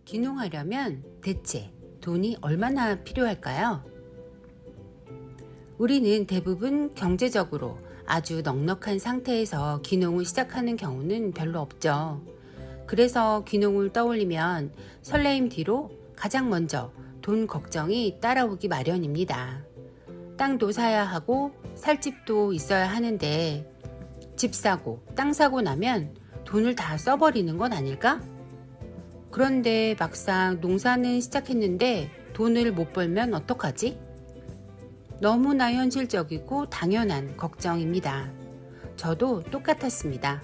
귀농하려면 대체 돈이 얼마나 필요할까요? 우리는 대부분 경제적으로 아주 넉넉한 상태에서 귀농을 시작하는 경우는 별로 없죠. 그래서 귀농을 떠올리면 설레임 뒤로 가장 먼저 돈 걱정이 따라오기 마련입니다. 땅도 사야 하고 살 집도 있어야 하는데 집 사고 땅 사고 나면 돈을 다 써버리는 건 아닐까? 그런데 막상 농사는 시작했는데 돈을 못 벌면 어떡하지? 너무나 현실적이고 당연한 걱정입니다. 저도 똑같았습니다.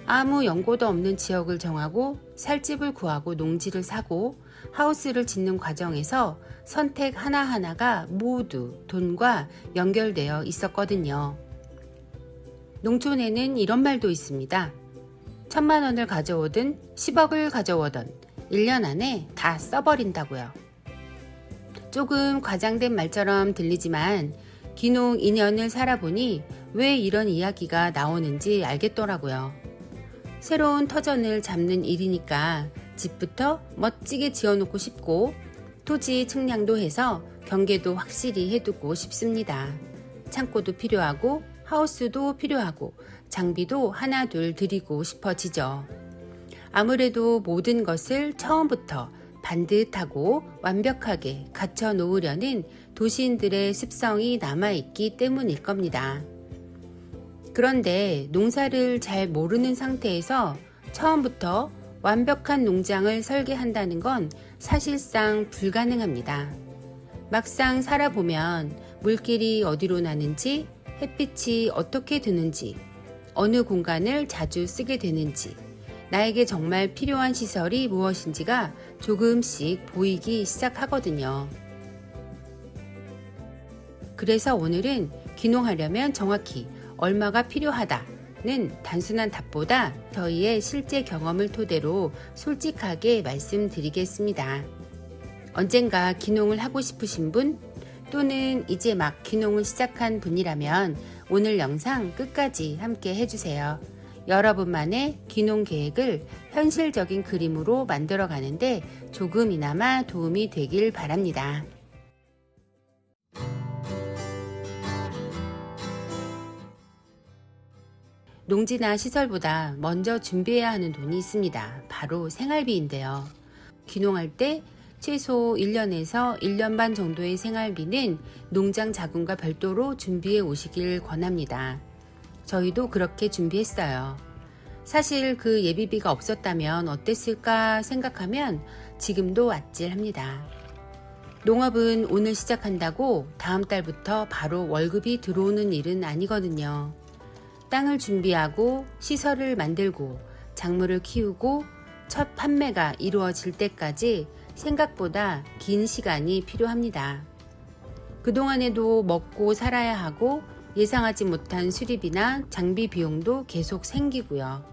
아무 연고도 없는 지역을 정하고 살 집을 구하고 농지를 사고 하우스를 짓는 과정에서 선택 하나하나가 모두 돈과 연결되어 있었거든요. 농촌에는 이런 말도 있습니다. 1,000만 원을 가져오든 10억을 가져오든 1년 안에 다 써버린다고요. 조금 과장된 말처럼 들리지만 귀농 2년을 살아보니 왜 이런 이야기가 나오는지 알겠더라고요. 새로운 터전을 잡는 일이니까 집부터 멋지게 지어놓고 싶고 토지 측량도 해서 경계도 확실히 해두고 싶습니다. 창고도 필요하고 하우스도 필요하고 장비도 하나둘 드리고 싶어지죠. 아무래도 모든 것을 처음부터 반듯하고 완벽하게 갖춰 놓으려는 도시인들의 습성이 남아있기 때문일 겁니다. 그런데 농사를 잘 모르는 상태에서 처음부터 완벽한 농장을 설계한다는 건 사실상 불가능합니다. 막상 살아보면 물길이 어디로 나는지, 햇빛이 어떻게 드는지, 어느 공간을 자주 쓰게 되는지, 나에게 정말 필요한 시설이 무엇인지가 조금씩 보이기 시작하거든요. 그래서 오늘은 귀농하려면 정확히 얼마가 필요하다는 단순한 답보다 저희의 실제 경험을 토대로 솔직하게 말씀드리겠습니다. 언젠가 귀농을 하고 싶으신 분 또는 이제 막 귀농을 시작한 분이라면 오늘 영상 끝까지 함께 해주세요. 여러분만의 귀농 계획을 현실적인 그림으로 만들어 가는데 조금이나마 도움이 되길 바랍니다. 농지나 시설보다 먼저 준비해야 하는 돈이 있습니다. 바로 생활비인데요. 귀농할 때 최소 1년에서 1년 반 정도의 생활비는 농장 자금과 별도로 준비해 오시길 권합니다. 저희도 그렇게 준비했어요. 사실 그 예비비가 없었다면 어땠을까 생각하면 지금도 아찔합니다. 농업은 오늘 시작한다고 다음 달부터 바로 월급이 들어오는 일은 아니거든요. 땅을 준비하고 시설을 만들고 작물을 키우고 첫 판매가 이루어질 때까지 생각보다 긴 시간이 필요합니다. 그동안에도 먹고 살아야 하고 예상하지 못한 수리비나 장비 비용도 계속 생기고요.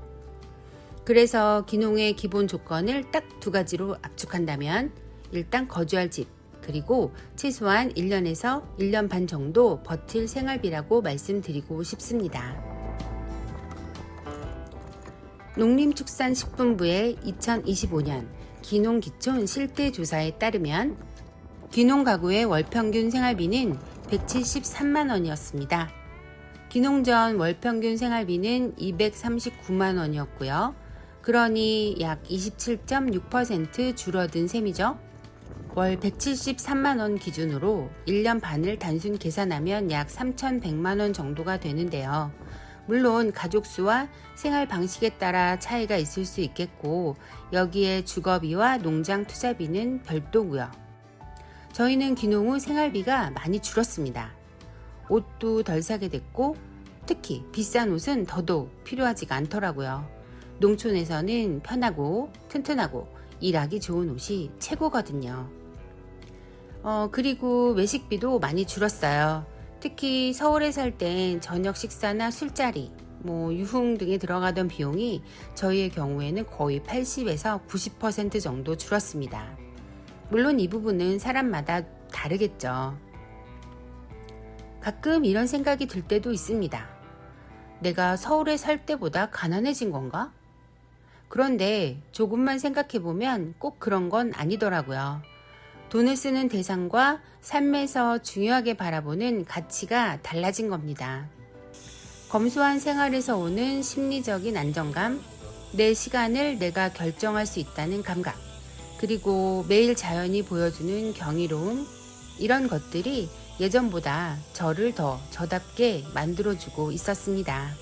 그래서 귀농의 기본 조건을 딱 2가지로 압축한다면 일단 거주할 집, 그리고 최소한 1년에서 1년 반 정도 버틸 생활비라고 말씀드리고 싶습니다. 농림축산식품부의 2025년 귀농귀촌 실태조사에 따르면 귀농 가구의 월평균 생활비는 173만 원이었습니다. 귀농 전 월평균 생활비는 239만 원이었고요. 그러니 약 27.6% 줄어든 셈이죠. 월 173만 원 기준으로 1년 반을 단순 계산하면 약 3,100만 원 정도가 되는데요. 물론 가족 수와 생활 방식에 따라 차이가 있을 수 있겠고 여기에 주거비와 농장 투자비는 별도고요. 저희는 귀농 후 생활비가 많이 줄었습니다. 옷도 덜 사게 됐고 특히 비싼 옷은 더더욱 필요하지가 않더라고요. 농촌에서는 편하고 튼튼하고 일하기 좋은 옷이 최고거든요. 그리고 외식비도 많이 줄었어요. 특히 서울에 살 땐 저녁 식사나 술자리, 유흥 등에 들어가던 비용이 저희의 경우에는 거의 80에서 90% 정도 줄었습니다. 물론 이 부분은 사람마다 다르겠죠. 가끔 이런 생각이 들 때도 있습니다. 내가 서울에 살 때보다 가난해진 건가? 그런데 조금만 생각해보면 꼭 그런 건 아니더라고요. 돈을 쓰는 대상과 삶에서 중요하게 바라보는 가치가 달라진 겁니다. 검소한 생활에서 오는 심리적인 안정감, 내 시간을 내가 결정할 수 있다는 감각, 그리고 매일 자연이 보여주는 경이로움, 이런 것들이 예전보다 저를 더 저답게 만들어주고 있었습니다.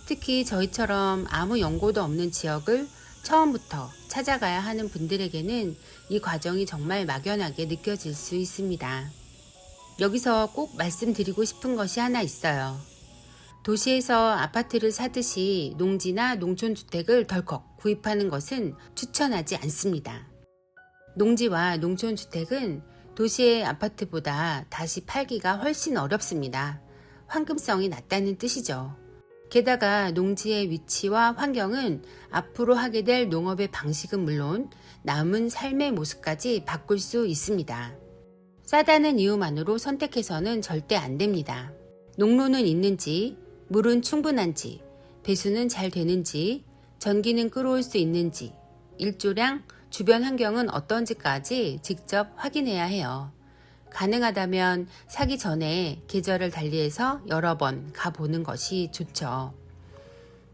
특히 저희처럼 아무 연고도 없는 지역을 처음부터 찾아가야 하는 분들에게는 이 과정이 정말 막연하게 느껴질 수 있습니다. 여기서 꼭 말씀드리고 싶은 것이 하나 있어요. 도시에서 아파트를 사듯이 농지나 농촌주택을 덜컥 구입하는 것은 추천하지 않습니다. 농지와 농촌주택은 도시의 아파트보다 다시 팔기가 훨씬 어렵습니다. 황금성이 낮다는 뜻이죠. 게다가 농지의 위치와 환경은 앞으로 하게 될 농업의 방식은 물론 남은 삶의 모습까지 바꿀 수 있습니다. 싸다는 이유만으로 선택해서는 절대 안 됩니다. 농로는 있는지, 물은 충분한지, 배수는 잘 되는지, 전기는 끌어올 수 있는지, 일조량, 주변 환경은 어떤지까지 직접 확인해야 해요. 가능하다면 사기 전에 계절을 달리해서 여러 번 가보는 것이 좋죠.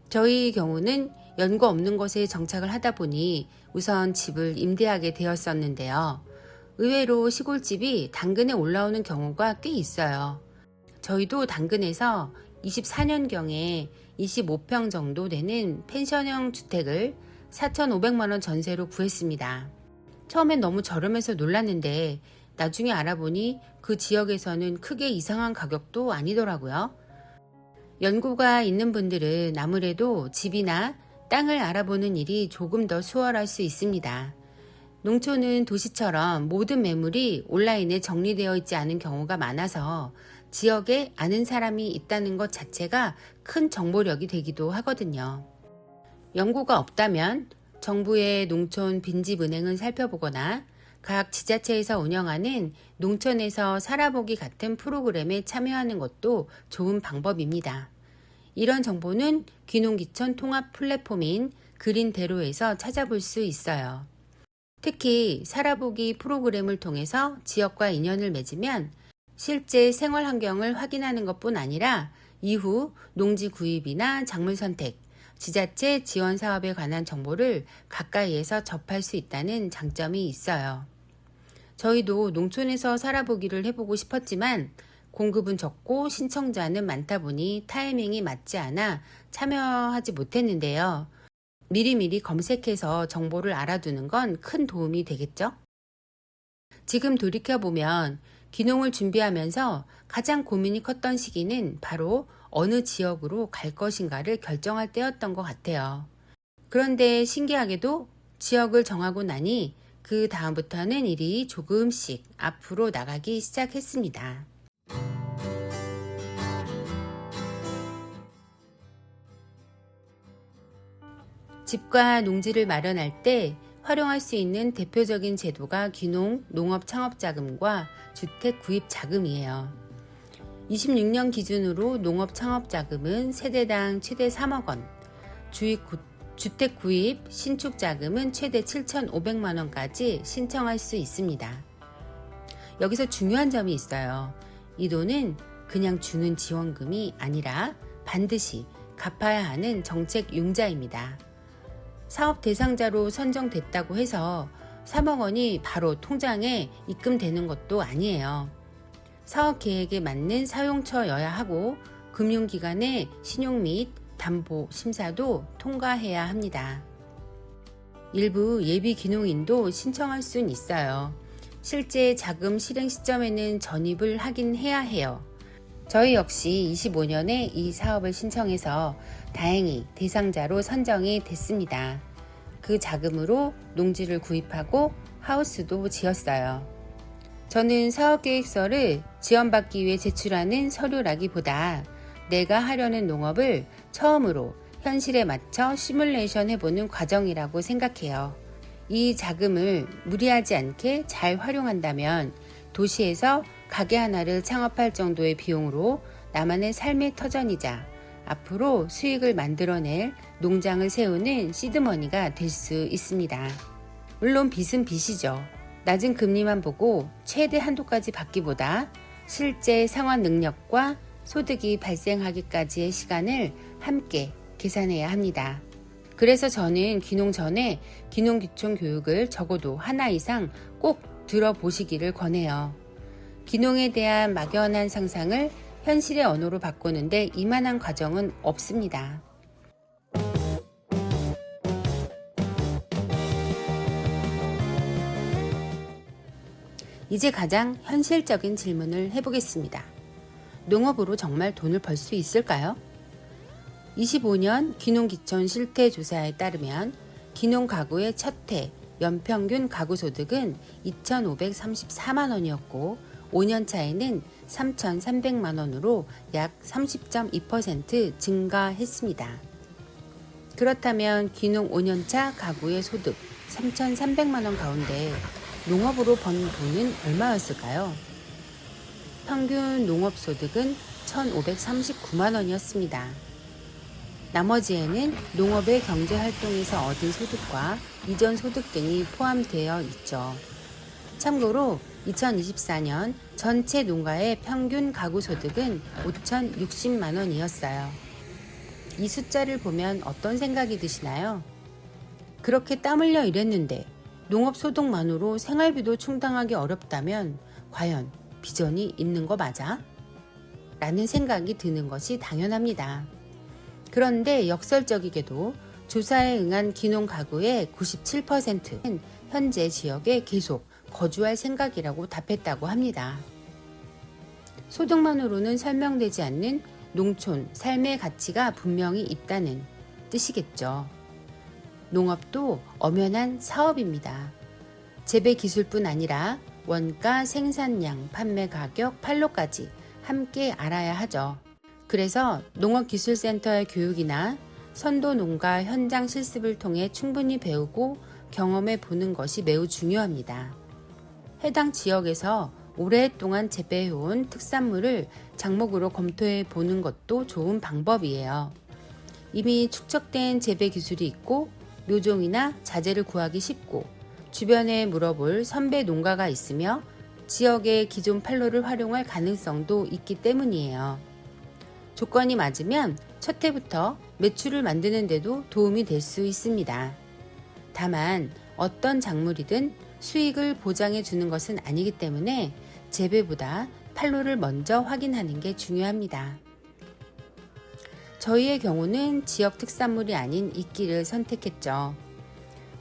저희 경우는 연고 없는 곳에 정착을 하다 보니 우선 집을 임대하게 되었었는데요. 의외로 시골집이 당근에 올라오는 경우가 꽤 있어요. 저희도 당근에서 24년경에 25평 정도 되는 펜션형 주택을 4,500만 원 전세로 구했습니다. 처음엔 너무 저렴해서 놀랐는데 나중에 알아보니 그 지역에서는 크게 이상한 가격도 아니더라고요. 연고가 있는 분들은 아무래도 집이나 땅을 알아보는 일이 조금 더 수월할 수 있습니다. 농촌은 도시처럼 모든 매물이 온라인에 정리되어 있지 않은 경우가 많아서 지역에 아는 사람이 있다는 것 자체가 큰 정보력이 되기도 하거든요. 연고가 없다면 정부의 농촌 빈집은행을 살펴보거나 각 지자체에서 운영하는 농촌에서 살아보기 같은 프로그램에 참여하는 것도 좋은 방법입니다. 이런 정보는 귀농귀촌 통합 플랫폼인 그린대로에서 찾아볼 수 있어요. 특히 살아보기 프로그램을 통해서 지역과 인연을 맺으면 실제 생활 환경을 확인하는 것뿐 아니라 이후 농지 구입이나 작물 선택, 지자체 지원 사업에 관한 정보를 가까이에서 접할 수 있다는 장점이 있어요. 저희도 농촌에서 살아보기를 해보고 싶었지만 공급은 적고 신청자는 많다 보니 타이밍이 맞지 않아 참여하지 못했는데요. 미리미리 검색해서 정보를 알아두는 건 큰 도움이 되겠죠? 지금 돌이켜보면 귀농을 준비하면서 가장 고민이 컸던 시기는 바로 어느 지역으로 갈 것인가를 결정할 때였던 것 같아요. 그런데 신기하게도 지역을 정하고 나니 그 다음부터는 일이 조금씩 앞으로 나가기 시작했습니다. 집과 농지를 마련할 때 활용할 수 있는 대표적인 제도가 귀농 농업 창업자금과 주택 구입 자금이에요. 26년 기준으로 농업 창업자금은 세대당 최대 3억 원, 주택 구입 신축 자금은 최대 7,500만 원까지 신청할 수 있습니다. 여기서 중요한 점이 있어요. 이 돈은 그냥 주는 지원금이 아니라 반드시 갚아야 하는 정책 융자입니다. 사업 대상자로 선정됐다고 해서 3억 원이 바로 통장에 입금되는 것도 아니에요. 사업 계획에 맞는 사용처여야 하고 금융기관의 신용 및 담보 심사도 통과해야 합니다. 일부 예비 귀농인도 신청할 수는 있어요. 실제 자금 실행 시점에는 전입을 하긴 해야 해요. 저희 역시 25년에 이 사업을 신청해서 다행히 대상자로 선정이 됐습니다. 그 자금으로 농지를 구입하고 하우스도 지었어요. 저는 사업계획서를 지원받기 위해 제출하는 서류라기보다 내가 하려는 농업을 처음으로 현실에 맞춰 시뮬레이션 해보는 과정이라고 생각해요. 이 자금을 무리하지 않게 잘 활용한다면 도시에서 가게 하나를 창업할 정도의 비용으로 나만의 삶의 터전이자 앞으로 수익을 만들어낼 농장을 세우는 시드머니가 될 수 있습니다. 물론 빚은 빚이죠. 낮은 금리만 보고 최대 한도까지 받기보다 실제 상환 능력과 소득이 발생하기까지의 시간을 함께 계산해야 합니다. 그래서 저는 귀농 전에 귀농귀촌 교육을 적어도 하나 이상 꼭 들어보시기를 권해요. 귀농에 대한 막연한 상상을 현실의 언어로 바꾸는데 이만한 과정은 없습니다. 이제 가장 현실적인 질문을 해보겠습니다. 농업으로 정말 돈을 벌 수 있을까요? 25년 귀농귀촌 실태조사에 따르면 귀농 가구의 첫 해 연평균 가구 소득은 2,534만 원이었고 5년 차에는 3,300만 원으로 약 30.2% 증가했습니다. 그렇다면 귀농 5년차 가구의 소득 3,300만 원 가운데 농업으로 번 돈은 얼마였을까요? 평균 농업소득은 1,539만 원이었습니다. 나머지에는 농업의 경제활동에서 얻은 소득과 이전 소득 등이 포함되어 있죠. 참고로 2024년 전체 농가의 평균 가구 소득은 5,060만 원이었어요. 이 숫자를 보면 어떤 생각이 드시나요? 그렇게 땀 흘려 일했는데 농업 소득만으로 생활비도 충당하기 어렵다면 과연 비전이 있는 거 맞아? 라는 생각이 드는 것이 당연합니다. 그런데 역설적이게도 조사에 응한 귀농 가구의 97%는 현재 지역에 계속 거주할 생각이라고 답했다고 합니다. 소득만으로는 설명되지 않는 농촌 삶의 가치가 분명히 있다는 뜻이겠죠. 농업도 엄연한 사업입니다. 재배 기술뿐 아니라 원가, 생산량, 판매 가격, 판로까지 함께 알아야 하죠. 그래서 농업기술센터의 교육이나 선도 농가 현장 실습을 통해 충분히 배우고 경험해 보는 것이 매우 중요합니다. 해당 지역에서 오랫동안 재배해온 특산물을 작목으로 검토해 보는 것도 좋은 방법이에요. 이미 축적된 재배 기술이 있고 묘종이나 자재를 구하기 쉽고 주변에 물어볼 선배 농가가 있으며 지역의 기존 판로를 활용할 가능성도 있기 때문이에요. 조건이 맞으면 첫 해부터 매출을 만드는 데도 도움이 될 수 있습니다. 다만 어떤 작물이든 수익을 보장해 주는 것은 아니기 때문에 재배보다 판로를 먼저 확인하는 게 중요합니다. 저희의 경우는 지역 특산물이 아닌 이끼를 선택했죠.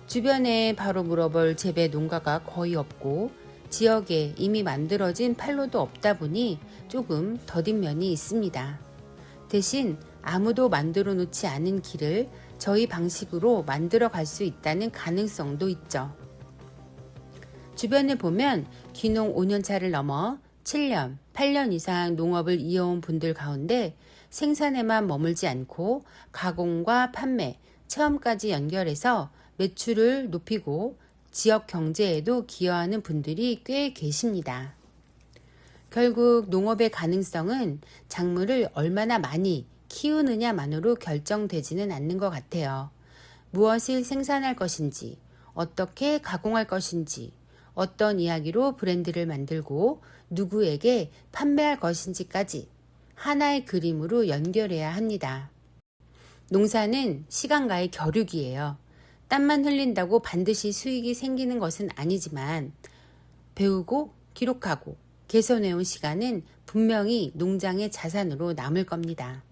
주변에 바로 물어볼 재배 농가가 거의 없고 지역에 이미 만들어진 판로도 없다 보니 조금 더딘 면이 있습니다. 대신 아무도 만들어 놓지 않은 길을 저희 방식으로 만들어 갈 수 있다는 가능성도 있죠. 주변에 보면 귀농 5년차를 넘어 7년, 8년 이상 농업을 이어온 분들 가운데 생산에만 머물지 않고 가공과 판매, 체험까지 연결해서 매출을 높이고 지역 경제에도 기여하는 분들이 꽤 계십니다. 결국 농업의 가능성은 작물을 얼마나 많이 키우느냐만으로 결정되지는 않는 것 같아요. 무엇을 생산할 것인지, 어떻게 가공할 것인지, 어떤 이야기로 브랜드를 만들고 누구에게 판매할 것인지까지 하나의 그림으로 연결해야 합니다. 농사는 시간과의 겨루기예요. 땀만 흘린다고 반드시 수익이 생기는 것은 아니지만 배우고 기록하고 개선해온 시간은 분명히 농장의 자산으로 남을 겁니다.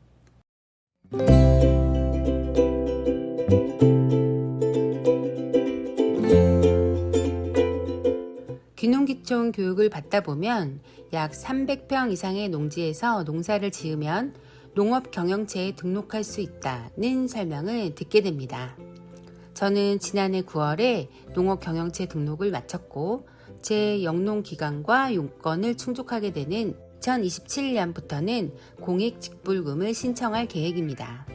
귀농귀촌 교육을 받다 보면 약 300평 이상의 농지에서 농사를 지으면 농업 경영체에 등록할 수 있다는 설명을 듣게 됩니다. 저는 지난해 9월에 농업 경영체 등록을 마쳤고 제 영농기간과 용건을 충족하게 되는 2027년부터는 공익직불금을 신청할 계획입니다.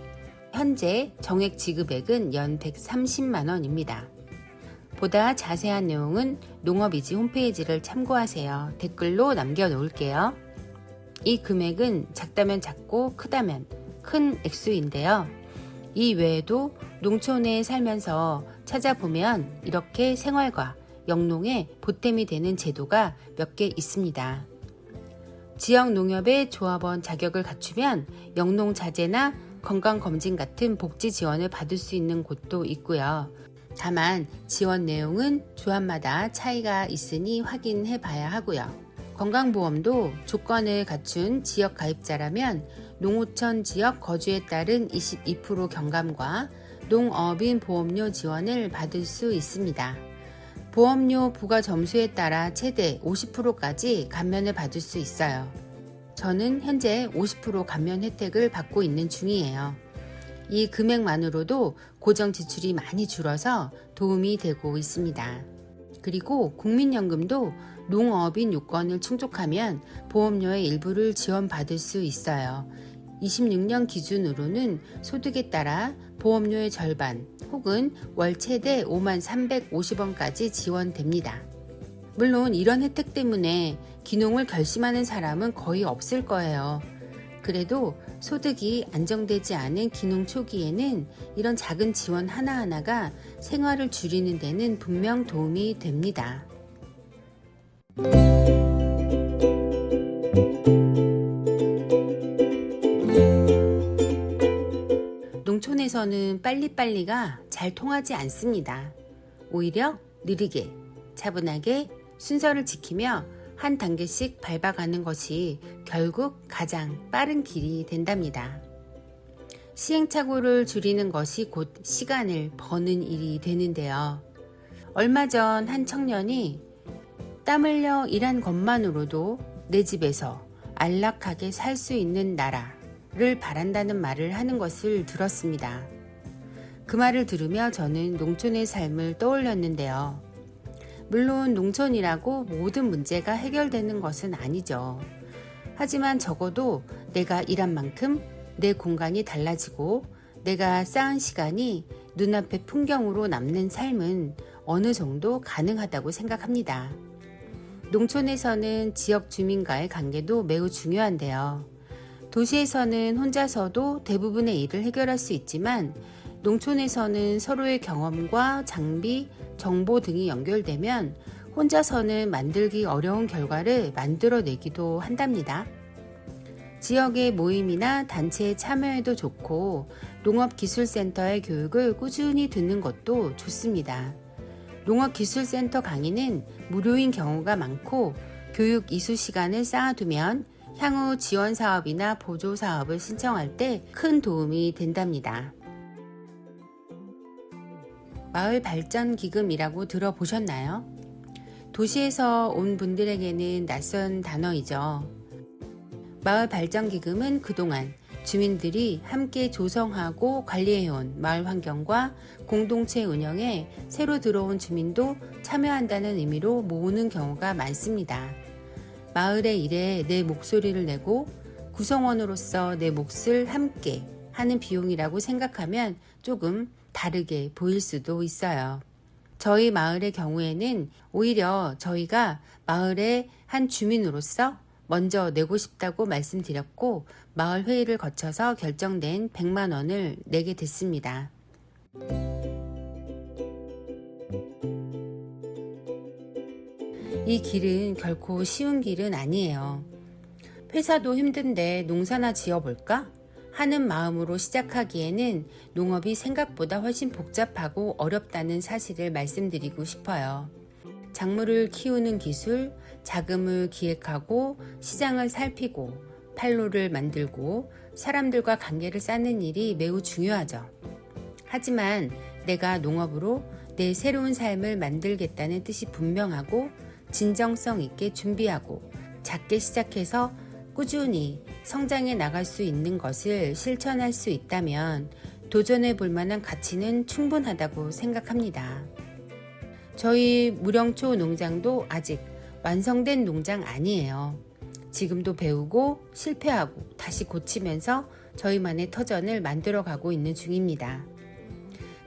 현재 정액 지급액은 연 130만 원입니다. 보다 자세한 내용은 농업이지 홈페이지를 참고하세요. 댓글로 남겨놓을게요. 이 금액은 작다면 작고 크다면 큰 액수인데요. 이 외에도 농촌에 살면서 찾아보면 이렇게 생활과 영농에 보탬이 되는 제도가 몇 개 있습니다. 지역 농협의 조합원 자격을 갖추면 영농자재나 건강검진 같은 복지 지원을 받을 수 있는 곳도 있고요. 다만 지원 내용은 조합마다 차이가 있으니 확인해 봐야 하고요. 건강보험도 조건을 갖춘 지역 가입자라면 농어촌 지역 거주에 따른 22% 경감과 농업인 보험료 지원을 받을 수 있습니다. 보험료 부과 점수에 따라 최대 50%까지 감면을 받을 수 있어요. 저는 현재 50% 감면 혜택을 받고 있는 중이에요. 이 금액만으로도 고정 지출이 많이 줄어서 도움이 되고 있습니다. 그리고 국민연금도 농업인 요건을 충족하면 보험료의 일부를 지원받을 수 있어요. 26년 기준으로는 소득에 따라 보험료의 절반 혹은 월 최대 53,350원까지 지원됩니다. 물론 이런 혜택 때문에 귀농을 결심하는 사람은 거의 없을 거예요. 그래도 소득이 안정되지 않은 귀농 초기에는 이런 작은 지원 하나하나가 생활을 줄이는 데는 분명 도움이 됩니다. 농촌에서는 빨리빨리가 잘 통하지 않습니다. 오히려 느리게, 차분하게 순서를 지키며 한 단계씩 밟아가는 것이 결국 가장 빠른 길이 된답니다. 시행착오를 줄이는 것이 곧 시간을 버는 일이 되는데요. 얼마 전 한 청년이 땀 흘려 일한 것만으로도 내 집에서 안락하게 살 수 있는 나라를 바란다는 말을 하는 것을 들었습니다. 그 말을 들으며 저는 농촌의 삶을 떠올렸는데요. 물론 농촌이라고 모든 문제가 해결되는 것은 아니죠. 하지만 적어도 내가 일한 만큼 내 공간이 달라지고 내가 쌓은 시간이 눈앞의 풍경으로 남는 삶은 어느 정도 가능하다고 생각합니다. 농촌에서는 지역 주민과의 관계도 매우 중요한데요. 도시에서는 혼자서도 대부분의 일을 해결할 수 있지만 농촌에서는 서로의 경험과 장비, 정보 등이 연결되면 혼자서는 만들기 어려운 결과를 만들어내기도 한답니다. 지역의 모임이나 단체에 참여해도 좋고 농업기술센터의 교육을 꾸준히 듣는 것도 좋습니다. 농업기술센터 강의는 무료인 경우가 많고 교육 이수 시간을 쌓아두면 향후 지원 사업이나 보조 사업을 신청할 때 큰 도움이 된답니다. 마을 발전 기금이라고 들어보셨나요? 도시에서 온 분들에게는 낯선 단어이죠. 마을 발전 기금은 그동안 주민들이 함께 조성하고 관리해온 마을 환경과 공동체 운영에 새로 들어온 주민도 참여한다는 의미로 모으는 경우가 많습니다. 마을의 일에 내 목소리를 내고 구성원으로서 내 몫을 함께 하는 비용이라고 생각하면 조금 다르게 보일 수도 있어요. 저희 마을의 경우에는 오히려 저희가 마을의 한 주민으로서 먼저 내고 싶다고 말씀드렸고 마을 회의를 거쳐서 결정된 100만 원을 내게 됐습니다. 이 길은 결코 쉬운 길은 아니에요. 회사도 힘든데 농사나 지어볼까? 하는 마음으로 시작하기에는 농업이 생각보다 훨씬 복잡하고 어렵다는 사실을 말씀드리고 싶어요. 작물을 키우는 기술, 자금을 기획하고 시장을 살피고 판로를 만들고 사람들과 관계를 쌓는 일이 매우 중요하죠. 하지만 내가 농업으로 내 새로운 삶을 만들겠다는 뜻이 분명하고 진정성 있게 준비하고 작게 시작해서 꾸준히 성장해 나갈 수 있는 것을 실천할 수 있다면 도전해 볼 만한 가치는 충분하다고 생각합니다. 저희 무령초 농장도 아직 완성된 농장 아니에요. 지금도 배우고 실패하고 다시 고치면서 저희만의 터전을 만들어가고 있는 중입니다.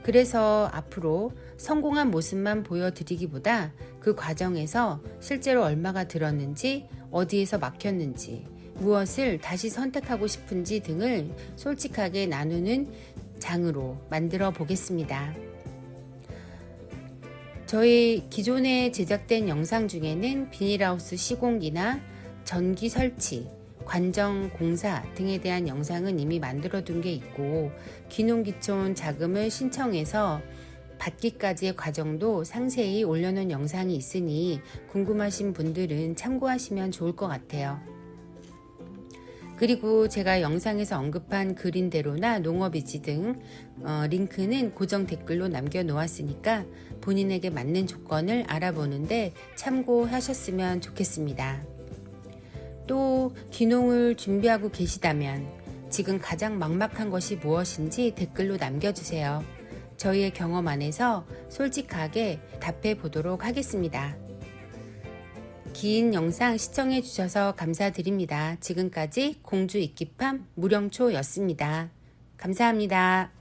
그래서 앞으로 성공한 모습만 보여드리기보다 그 과정에서 실제로 얼마가 들었는지, 어디에서 막혔는지, 무엇을 다시 선택하고 싶은지 등을 솔직하게 나누는 장으로 만들어 보겠습니다. 저희 기존에 제작된 영상 중에는 비닐하우스 시공기나 전기 설치, 관정 공사 등에 대한 영상은 이미 만들어 둔 게 있고, 귀농귀촌 자금을 신청해서 받기까지의 과정도 상세히 올려놓은 영상이 있으니 궁금하신 분들은 참고하시면 좋을 것 같아요. 그리고 제가 영상에서 언급한 그린대로나 농업이지 등 링크는 고정 댓글로 남겨놓았으니까 본인에게 맞는 조건을 알아보는데 참고하셨으면 좋겠습니다. 또 귀농을 준비하고 계시다면 지금 가장 막막한 것이 무엇인지 댓글로 남겨주세요. 저희의 경험 안에서 솔직하게 답해 보도록 하겠습니다. 긴 영상 시청해 주셔서 감사드립니다. 지금까지 공주 이끼팜 무령초였습니다. 감사합니다.